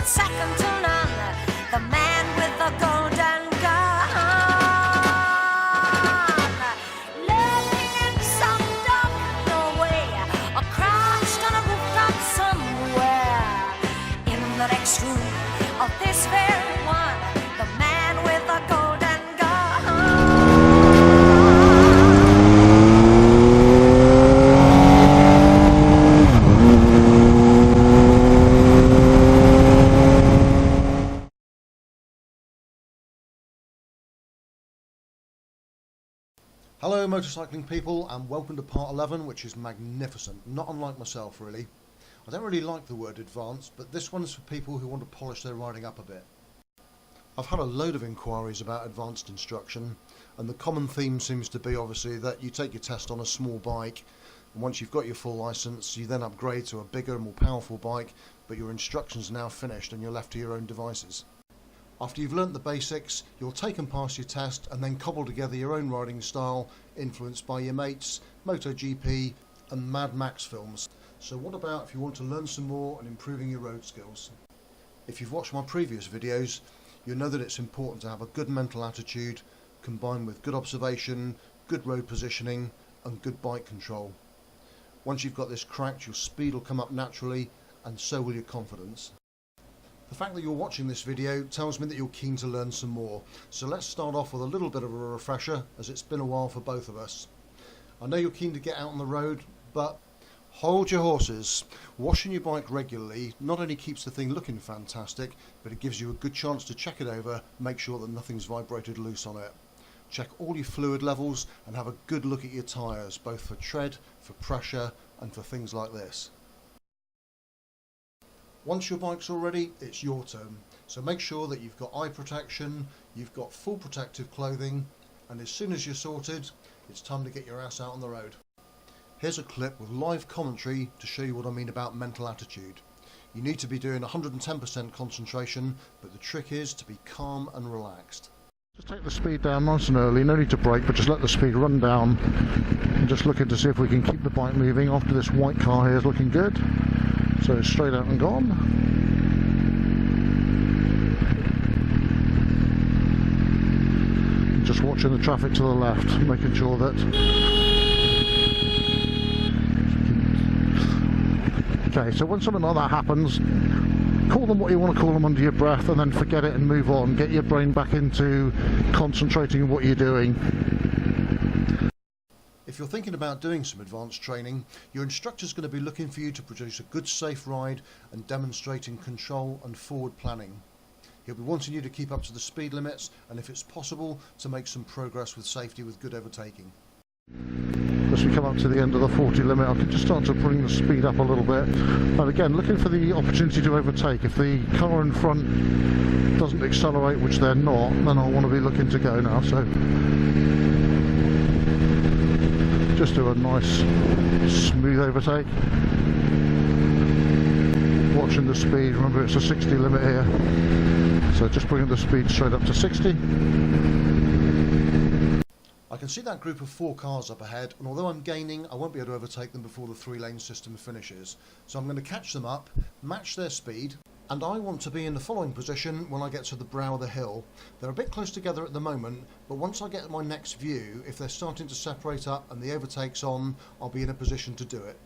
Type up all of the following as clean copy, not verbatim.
second to none, the man with the golden gun. Living in some dark Norway, or crouched on a rooftop somewhere. In the next room of this very one, the man with the golden gun. Hello motorcycling people, and welcome to part 11, which is magnificent, not unlike myself really. I don't really like the word advanced, but this one is for people who want to polish their riding up a bit. I've had a load of inquiries about advanced instruction, and the common theme seems to be obviously that you take your test on a small bike, and once you've got your full license you then upgrade to a bigger, more powerful bike, but your instruction's now finished and you're left to your own devices. After you've learnt the basics, you'll take and pass your test and then cobble together your own riding style, influenced by your mates, MotoGP and Mad Max films. So what about if you want to learn some more and improving your road skills? If you've watched my previous videos, you'll know that it's important to have a good mental attitude, combined with good observation, good road positioning and good bike control. Once you've got this cracked, your speed will come up naturally, and so will your confidence. The fact that you're watching this video tells me that you're keen to learn some more, so let's start off with a little bit of a refresher, as it's been a while for both of us. I know you're keen to get out on the road, but hold your horses. Washing your bike regularly not only keeps the thing looking fantastic, but it gives you a good chance to check it over, make sure that nothing's vibrated loose on it. Check all your fluid levels and have a good look at your tyres, both for tread, for pressure and for things like this. Once your bike's all ready, it's your turn. So make sure that you've got eye protection, you've got full protective clothing, and as soon as you're sorted, it's time to get your ass out on the road. Here's a clip with live commentary to show you what I mean about mental attitude. You need to be doing 110% concentration, but the trick is to be calm and relaxed. Just take the speed down nice and early, no need to brake, but just let the speed run down. And just looking to see if we can keep the bike moving after this white car here is looking good. So it's straight out and gone. Just watching the traffic to the left, making sure that... Okay, so when something like that happens, call them what you want to call them under your breath and then forget it and move on. Get your brain back into concentrating on what you're doing. If you're thinking about doing some advanced training, your instructor's going to be looking for you to produce a good safe ride and demonstrating control and forward planning. He'll be wanting you to keep up to the speed limits and, if it's possible, to make some progress with safety with good overtaking. As we come up to the end of the 40 limit, I can just start to bring the speed up a little bit. And again, looking for the opportunity to overtake. If the car in front doesn't accelerate, which they're not, then I'll want to be looking to go now. So just do a nice smooth overtake. Watching the speed, remember it's a 60 limit here, so just bringing the speed straight up to 60. I can see that group of 4 cars up ahead, and although I'm gaining, I won't be able to overtake them before the 3-lane system finishes. So I'm going to catch them up, match their speed, and I want to be in the following position when I get to the brow of the hill. They're a bit close together at the moment, but once I get my next view, if they're starting to separate up and the overtake's on, I'll be in a position to do it.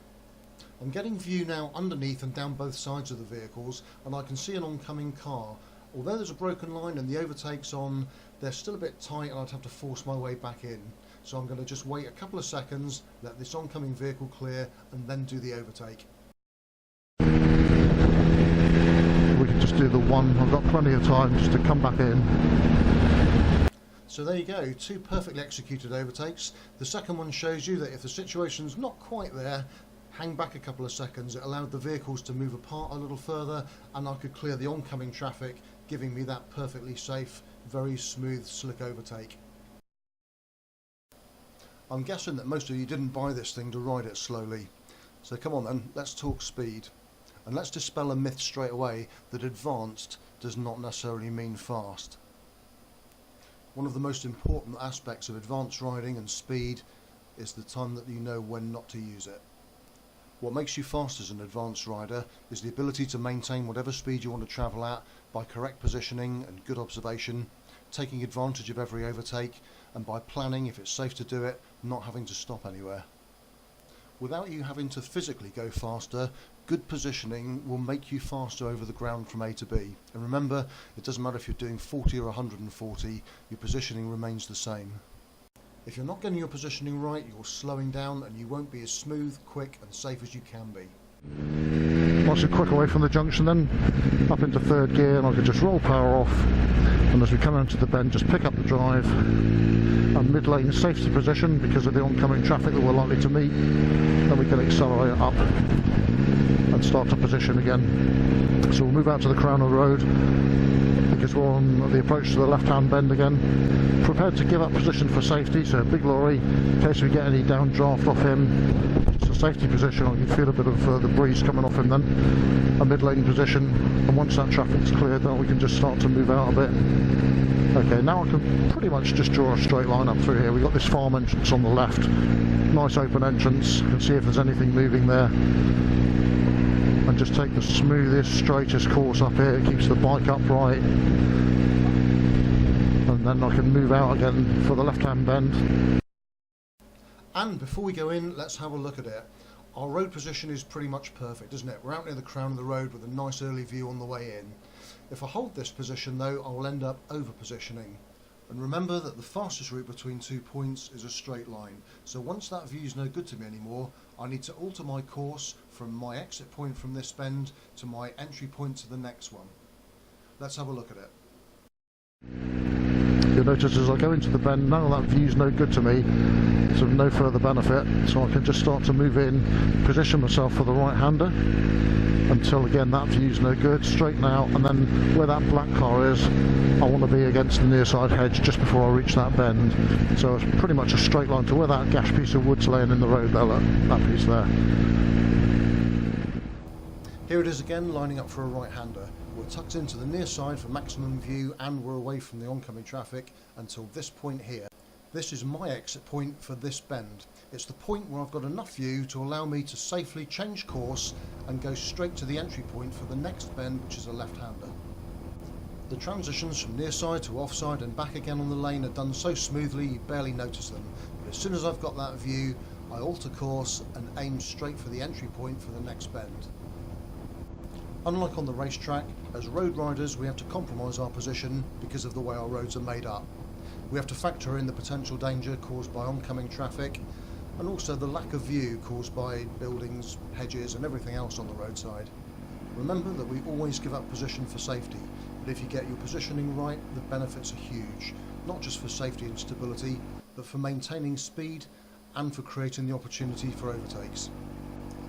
I'm getting view now underneath and down both sides of the vehicles, and I can see an oncoming car. Although there's a broken line and the overtake's on, they're still a bit tight and I'd have to force my way back in. So I'm going to just wait a couple of seconds, let this oncoming vehicle clear, and then do the overtake. We can just do the one. I've got plenty of time just to come back in. So there you go, 2 perfectly executed overtakes. The second one shows you that if the situation's not quite there, hang back a couple of seconds. It allowed the vehicles to move apart a little further, and I could clear the oncoming traffic, giving me that perfectly safe, very smooth, slick overtake. I'm guessing that most of you didn't buy this thing to ride it slowly. So come on then, let's talk speed. And let's dispel a myth straight away that advanced does not necessarily mean fast. One of the most important aspects of advanced riding and speed is the time that you know when not to use it. What makes you fast as an advanced rider is the ability to maintain whatever speed you want to travel at by correct positioning and good observation, taking advantage of every overtake, and by planning, if it's safe to do it, not having to stop anywhere. Without you having to physically go faster, good positioning will make you faster over the ground from A to B. And remember, it doesn't matter if you're doing 40 or 140, your positioning remains the same. If you're not getting your positioning right, you're slowing down and you won't be as smooth, quick and safe as you can be. Nice and quick away from the junction then, up into third gear, and I could just roll power off, and as we come into the bend just pick up the drive, and mid-lane safety position because of the oncoming traffic that we're likely to meet, then we can accelerate up and start to position again. So we'll move out to the crown of the road because we're on the approach to the left-hand bend again. Prepared to give up position for safety, so a big lorry, in case we get any downdraft off him. Just a safety position, I can feel a bit of the breeze coming off him then. A mid-lane position, and once that traffic's cleared, then we can just start to move out a bit. Okay, now I can pretty much just draw a straight line up through here. We've got this farm entrance on the left, nice open entrance, you can see if there's anything moving there. And just take the smoothest, straightest course up here, it keeps the bike upright. And then I can move out again for the left-hand bend. And before we go in, let's have a look at it. Our road position is pretty much perfect, isn't it? We're out near the crown of the road with a nice early view on the way in. If I hold this position though, I will end up over positioning. And remember that the fastest route between 2 points is a straight line. So once that view is no good to me anymore, I need to alter my course from my exit point from this bend to my entry point to the next one. Let's have a look at it. You'll notice as I go into the bend, none of that view's no good to me, so no further benefit, so I can just start to move in, position myself for the right-hander, until again that view's no good, straighten out, and then where that black car is, I want to be against the near side hedge just before I reach that bend. So it's pretty much a straight line to where that gash piece of wood's laying in the road there, look, that piece there. Here it is again, lining up for a right-hander. We're tucked into the near side for maximum view and we're away from the oncoming traffic until this point here. This is my exit point for this bend. It's the point where I've got enough view to allow me to safely change course and go straight to the entry point for the next bend, which is a left-hander. The transitions from near side to offside and back again on the lane are done so smoothly you barely notice them. But as soon as I've got that view, I alter course and aim straight for the entry point for the next bend. Unlike on the racetrack, as road riders we have to compromise our position because of the way our roads are made up. We have to factor in the potential danger caused by oncoming traffic and also the lack of view caused by buildings, hedges and everything else on the roadside. Remember that we always give up position for safety, but if you get your positioning right, the benefits are huge, not just for safety and stability, but for maintaining speed and for creating the opportunity for overtakes.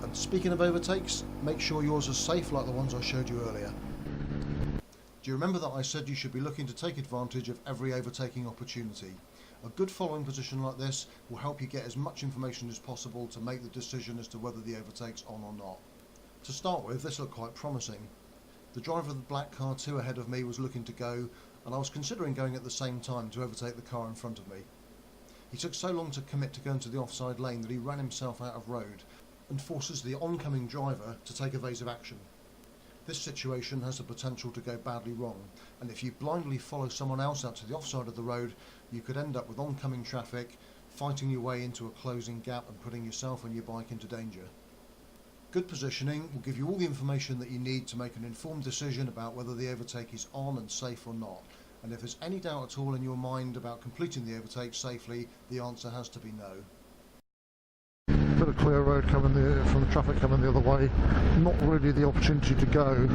And speaking of overtakes, make sure yours are safe like the ones I showed you earlier. Do you remember that I said you should be looking to take advantage of every overtaking opportunity? A good following position like this will help you get as much information as possible to make the decision as to whether the overtake's on or not. To start with, this looked quite promising. The driver of the black car 2 ahead of me was looking to go, and I was considering going at the same time to overtake the car in front of me. He took so long to commit to going to the offside lane that he ran himself out of road, and forces the oncoming driver to take evasive action. This situation has the potential to go badly wrong, and if you blindly follow someone else out to the offside of the road, you could end up with oncoming traffic, fighting your way into a closing gap and putting yourself and your bike into danger. Good positioning will give you all the information that you need to make an informed decision about whether the overtake is on and safe or not, and if there's any doubt at all in your mind about completing the overtake safely, the answer has to be no. Bit of clear road coming from the traffic coming the other way, not really the opportunity to go.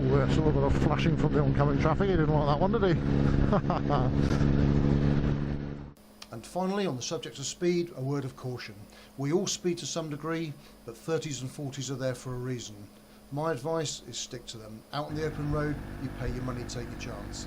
There's a little bit of flashing from the oncoming traffic, he didn't like that one, did he? And finally, on the subject of speed, a word of caution. We all speed to some degree, but 30s and 40s are there for a reason. My advice is stick to them. Out on the open road, you pay your money, take your chance.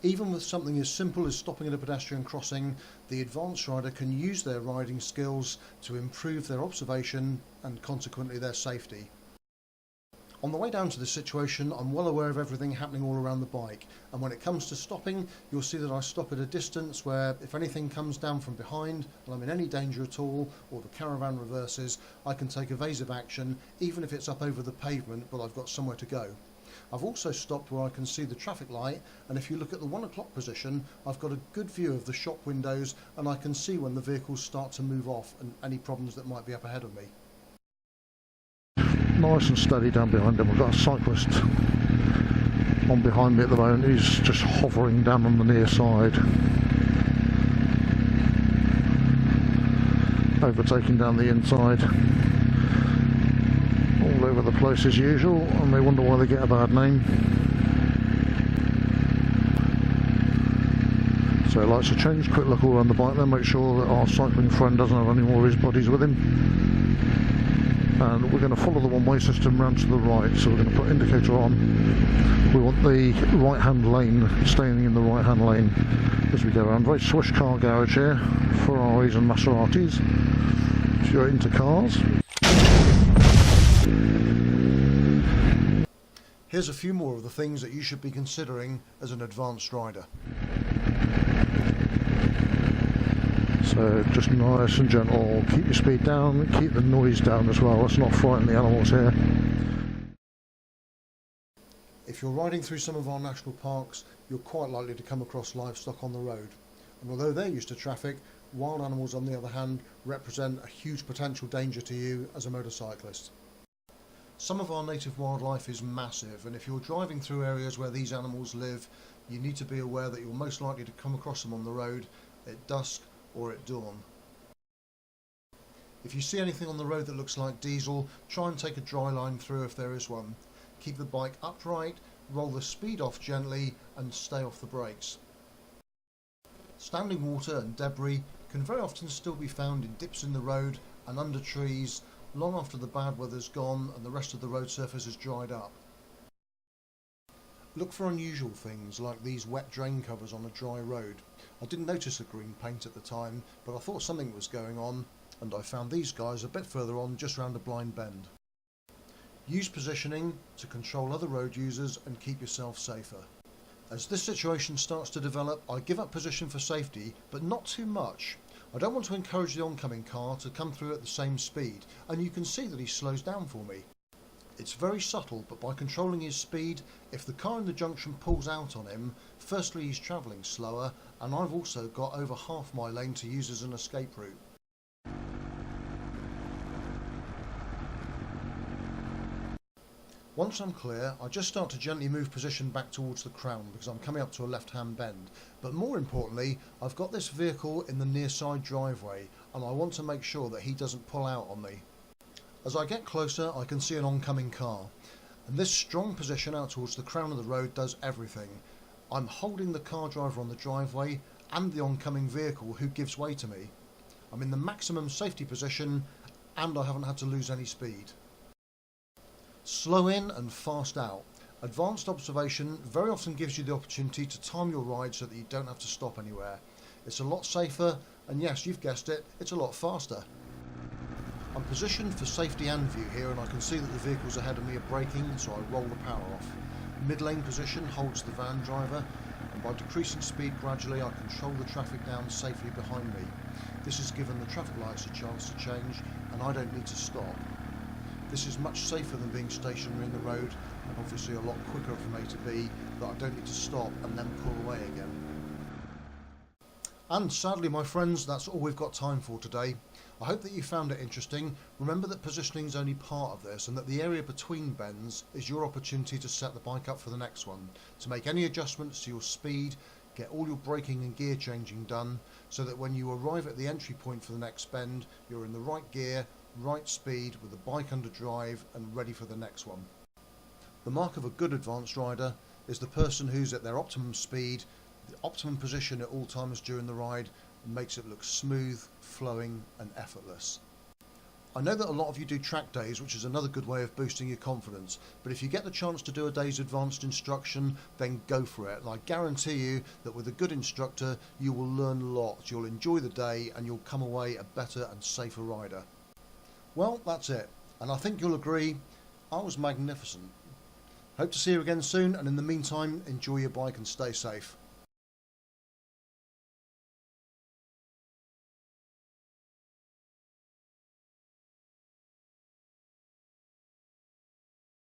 Even with something as simple as stopping at a pedestrian crossing, the advanced rider can use their riding skills to improve their observation and consequently their safety. On the way down to this situation, I'm well aware of everything happening all around the bike, and when it comes to stopping, you'll see that I stop at a distance where if anything comes down from behind and I'm in any danger at all, or the caravan reverses, I can take evasive action even if it's up over the pavement but I've got somewhere to go. I've also stopped where I can see the traffic light, and if you look at the 1 o'clock position, I've got a good view of the shop windows and I can see when the vehicles start to move off and any problems that might be up ahead of me. Nice and steady down behind him. We've got a cyclist on behind me at the moment. He's just hovering down on the near side, overtaking down the inside, all over the place as usual, and they wonder why they get a bad name. So he likes to change, quick look all around the bike then, make sure that our cycling friend doesn't have any more of his buddies with him. And we're going to follow the one-way system round to the right, so we're going to put indicator on. We want the right-hand lane, staying in the right-hand lane as we go around. Very swish car garage here, Ferraris and Maseratis, if you're into cars. Here's a few more of the things that you should be considering as an advanced rider. So just nice and gentle, keep your speed down, keep the noise down as well, let's not frighten the animals here. If you're riding through some of our national parks, you're quite likely to come across livestock on the road. And although they're used to traffic, wild animals on the other hand represent a huge potential danger to you as a motorcyclist. Some of our native wildlife is massive, and if you're driving through areas where these animals live, you need to be aware that you're most likely to come across them on the road at dusk or at dawn. If you see anything on the road that looks like diesel, try and take a dry line through if there is one. Keep the bike upright, roll the speed off gently and stay off the brakes. Standing water and debris can very often still be found in dips in the road and under trees long after the bad weather's gone and the rest of the road surface has dried up. Look for unusual things like these wet drain covers on a dry road. I didn't notice the green paint at the time, but I thought something was going on, and I found these guys a bit further on, just round a blind bend. Use positioning to control other road users and keep yourself safer. As this situation starts to develop, I give up position for safety, but not too much. I don't want to encourage the oncoming car to come through at the same speed, and you can see that he slows down for me. It's very subtle, but by controlling his speed, if the car in the junction pulls out on him, firstly he's travelling slower, and I've also got over half my lane to use as an escape route. Once I'm clear, I just start to gently move position back towards the crown because I'm coming up to a left-hand bend. But more importantly, I've got this vehicle in the near side driveway, and I want to make sure that he doesn't pull out on me. As I get closer, I can see an oncoming car, and this strong position out towards the crown of the road does everything. I'm holding the car driver on the driveway and the oncoming vehicle who gives way to me. I'm in the maximum safety position and I haven't had to lose any speed. Slow in and fast out. Advanced observation very often gives you the opportunity to time your ride so that you don't have to stop anywhere. It's a lot safer, and yes, you've guessed it, it's a lot faster. I'm positioned for safety and view here, and I can see that the vehicles ahead of me are braking, so I roll the power off. Mid-lane position holds the van driver, and by decreasing speed gradually I control the traffic down safely behind me. This has given the traffic lights a chance to change, and I don't need to stop. This is much safer than being stationary in the road, and obviously a lot quicker from A to B, that I don't need to stop and then pull away again. And sadly, my friends, that's all we've got time for today. I hope that you found it interesting. Remember that positioning is only part of this, and that the area between bends is your opportunity to set the bike up for the next one, to make any adjustments to your speed, get all your braking and gear changing done, so that when you arrive at the entry point for the next bend, you're in the right gear, right speed, with the bike under drive and ready for the next one. The mark of a good advanced rider is the person who's at their optimum speed, the optimum position at all times during the ride, and makes it look smooth, flowing and effortless. I know that a lot of you do track days, which is another good way of boosting your confidence, but if you get the chance to do a day's advanced instruction, then go for it. And I guarantee you that with a good instructor, you will learn lots. You'll enjoy the day and you'll come away a better and safer rider. Well, that's it. And I think you'll agree, I was magnificent. Hope to see you again soon, and in the meantime, enjoy your bike and stay safe.